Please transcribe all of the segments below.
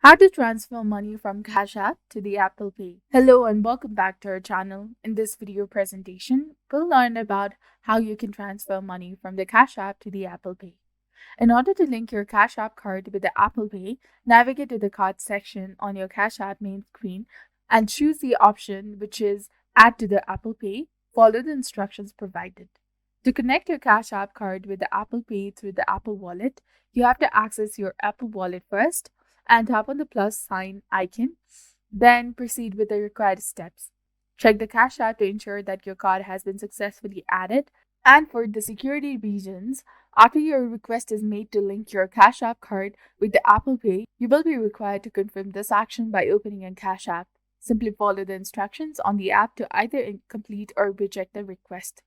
How to transfer money from Cash App to the Apple Pay. Hello and welcome back to our channel. In this video presentation, we'll learn about how you can transfer money from the Cash App to the Apple Pay. In order to link your Cash App card with the Apple Pay, navigate to the card section on your Cash App main screen and choose the option which is Add to the Apple Pay. Follow the instructions provided. To connect your Cash App card with the Apple Pay through the Apple Wallet, you have to access your Apple Wallet first and tap on the plus sign icon. Then proceed with the required steps. Check the Cash App to ensure that your card has been successfully added. And for the security reasons, after your request is made to link your Cash App card with the Apple Pay, you will be required to confirm this action by opening a Cash App. Simply follow the instructions on the app to either complete or reject the request.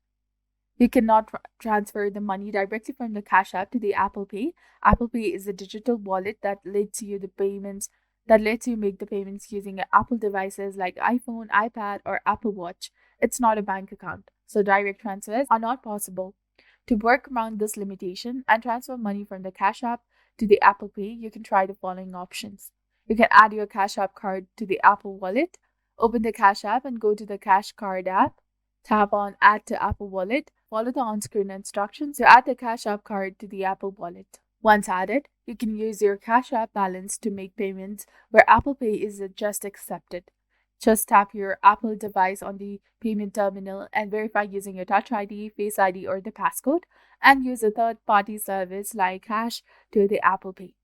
You cannot transfer the money directly from the Cash App to the Apple Pay. Apple Pay is a digital wallet that lets you make the payments using Apple devices like iPhone, iPad, or Apple Watch. It's not a bank account, so direct transfers are not possible. To work around this limitation and transfer money from the Cash App to the Apple Pay, you can try the following options. You can add your Cash App card to the Apple Wallet. Open the Cash App and go to the Cash Card app. Tap on Add to Apple Wallet. Follow the on-screen instructions to add the Cash App card to the Apple Wallet. Once added, you can use your Cash App balance to make payments where Apple Pay is just accepted. Just tap your Apple device on the payment terminal and verify using your Touch ID, Face ID, or the passcode, and use a third-party service like Cash to the Apple Pay.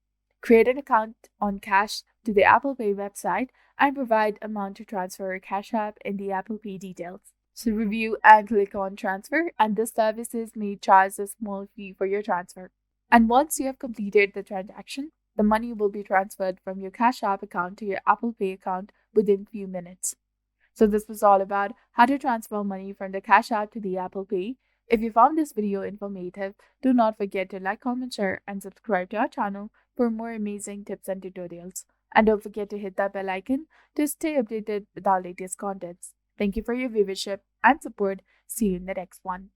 Create an account on Cash to the Apple Pay website and provide amount to transfer your Cash App in the Apple Pay details. So review and click on transfer, and this services may charge a small fee for your transfer. And once you have completed the transaction, the money will be transferred from your Cash App account to your Apple Pay account within few minutes. So this was all about how to transfer money from the Cash App to the Apple Pay. If you found this video informative, do not forget to like, comment, share, and subscribe to our channel for more amazing tips and tutorials. And don't forget to hit that bell icon to stay updated with our latest contents. Thank you for your viewership and support. See you in the next one.